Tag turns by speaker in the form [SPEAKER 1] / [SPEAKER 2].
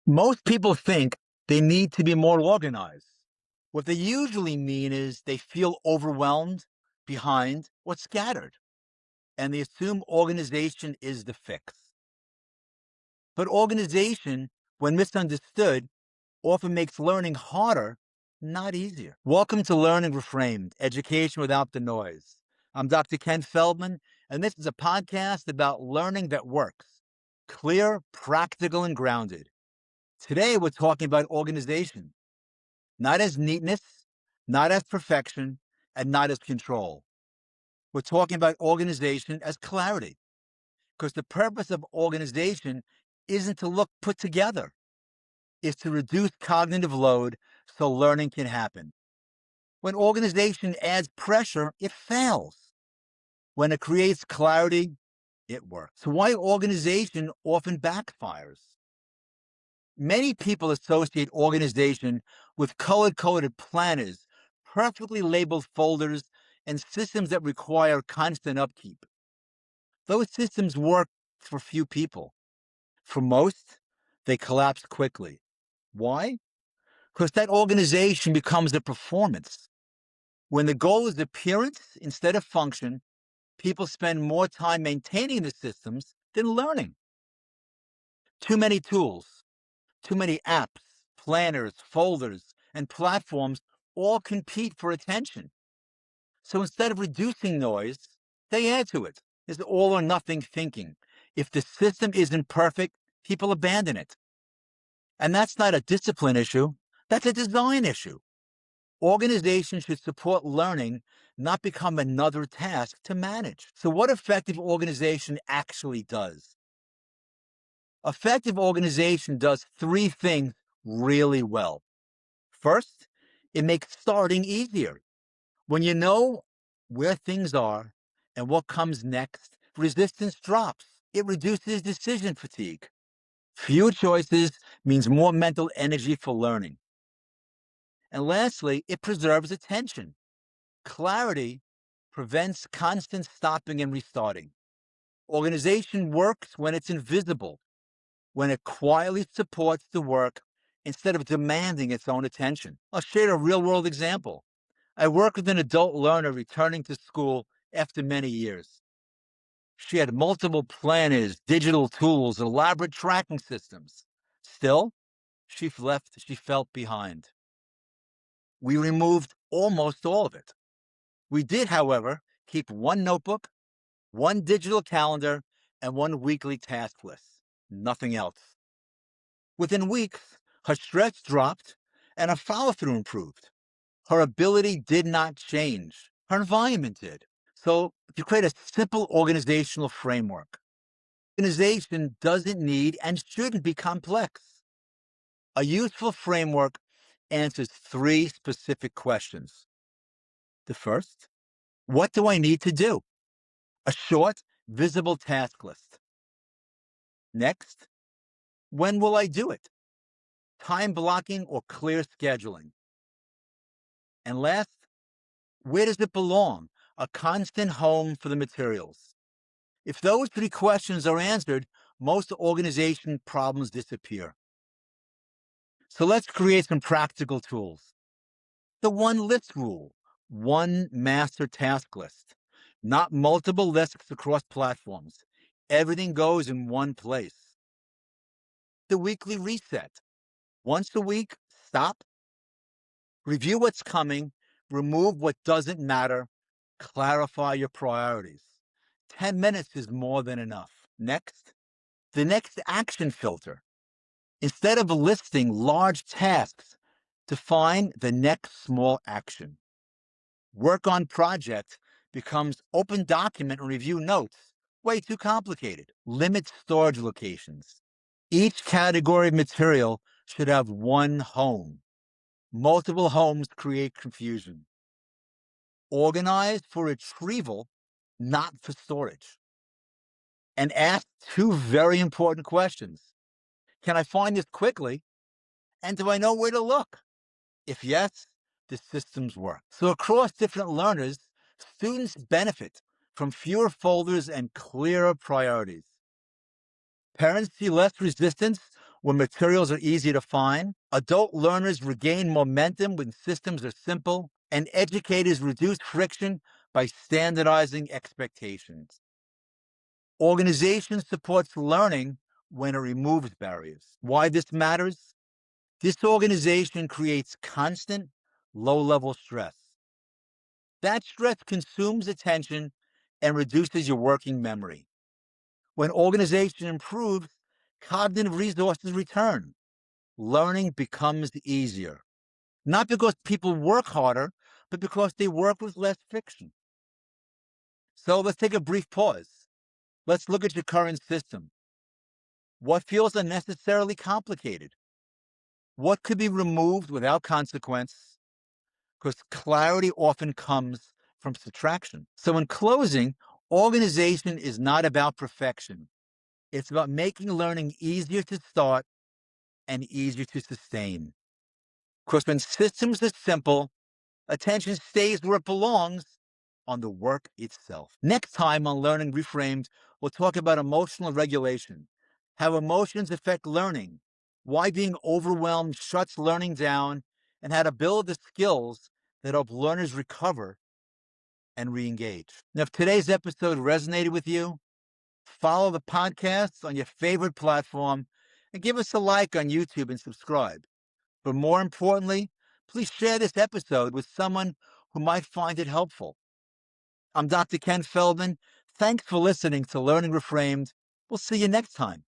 [SPEAKER 1] Most people think they need to be more organized. What they usually mean is they feel overwhelmed, behind, or scattered, and they assume organization is the fix. But organization, when misunderstood, often makes learning harder, not easier. Welcome to Learning Reframed, Education Without the Noise. I'm Dr. Ken Feldman, and this is a podcast about learning that works, clear, practical, and grounded. Today, we're talking about organization, not as neatness, not as perfection, and not as control. We're talking about organization as clarity, because the purpose of organization isn't to look put together, it's to reduce cognitive load so learning can happen. When organization adds pressure, it fails. When it creates clarity, it works. So why organization often backfires? Many people associate organization with color-coded planners, perfectly labeled folders, and systems that require constant upkeep. Those systems work for few people. For most, they collapse quickly. Why? Because that organization becomes a performance. When the goal is appearance instead of function, people spend more time maintaining the systems than learning. Too many tools, too many apps, planners, folders, and platforms all compete for attention. So instead of reducing noise, they add to it. It's all or nothing thinking. If the system isn't perfect, people abandon it. And that's not a discipline issue, that's a design issue. Organization should support learning, not become another task to manage. So, what effective organization actually does? Effective organization does three things really well. First, it makes starting easier. When you know where things are and what comes next, resistance drops. It reduces decision fatigue. Fewer choices means more mental energy for learning. And lastly, it preserves attention. Clarity prevents constant stopping and restarting. Organization works when it's invisible, when it quietly supports the work instead of demanding its own attention. I'll share a real world example. I worked with an adult learner returning to school after many years. She had multiple planners, digital tools, elaborate tracking systems. Still, she felt behind. We removed almost all of it. We did, however, keep one notebook, one digital calendar, and one weekly task list. Nothing else. Within weeks, her stress dropped and her follow through improved. Her ability did not change, her environment did. So, to create a simple organizational framework, organization doesn't need and shouldn't be complex. A useful framework answers three specific questions. The first, what do I need to do? A short, visible task list. Next, when will I do it? Time blocking or clear scheduling. And last, where does it belong? A constant home for the materials. If those three questions are answered, most organization problems disappear. So let's create some practical tools. The one list rule, one master task list, not multiple lists across platforms. Everything goes in one place. The weekly reset. Once a week, stop, review what's coming, remove what doesn't matter, clarify your priorities. 10 minutes is more than enough. Next, the next action filter. Instead of listing large tasks, define the next small action. Work on project becomes open document and review notes. Way too complicated. Limit storage locations. Each category of material should have one home. Multiple homes create confusion. Organize for retrieval, not for storage. And ask two very important questions. Can I find this quickly? And do I know where to look? If yes, the systems work. So across different learners, students benefit from fewer folders and clearer priorities. Parents see less resistance when materials are easy to find. Adult learners regain momentum when systems are simple, and educators reduce friction by standardizing expectations. Organization supports learning when it removes barriers. Why this matters? Disorganization creates constant, low-level stress. That stress consumes attention and reduces your working memory. When organization improves, cognitive resources return. Learning becomes easier. Not because people work harder, but because they work with less friction. So let's take a brief pause. Let's look at your current system. What feels unnecessarily complicated? What could be removed without consequence? Because clarity often comes from subtraction. So, in closing, organization is not about perfection. It's about making learning easier to start and easier to sustain. Because when systems are simple, attention stays where it belongs, on the work itself. Next time on Learning Reframed, we'll talk about emotional regulation, how emotions affect learning, why being overwhelmed shuts learning down, and how to build the skills that help learners recover and re-engage. Now, if today's episode resonated with you, follow the podcast on your favorite platform and give us a like on YouTube and subscribe. But more importantly, please share this episode with someone who might find it helpful. I'm Dr. Ken Feldman. Thanks for listening to Learning Reframed. We'll see you next time.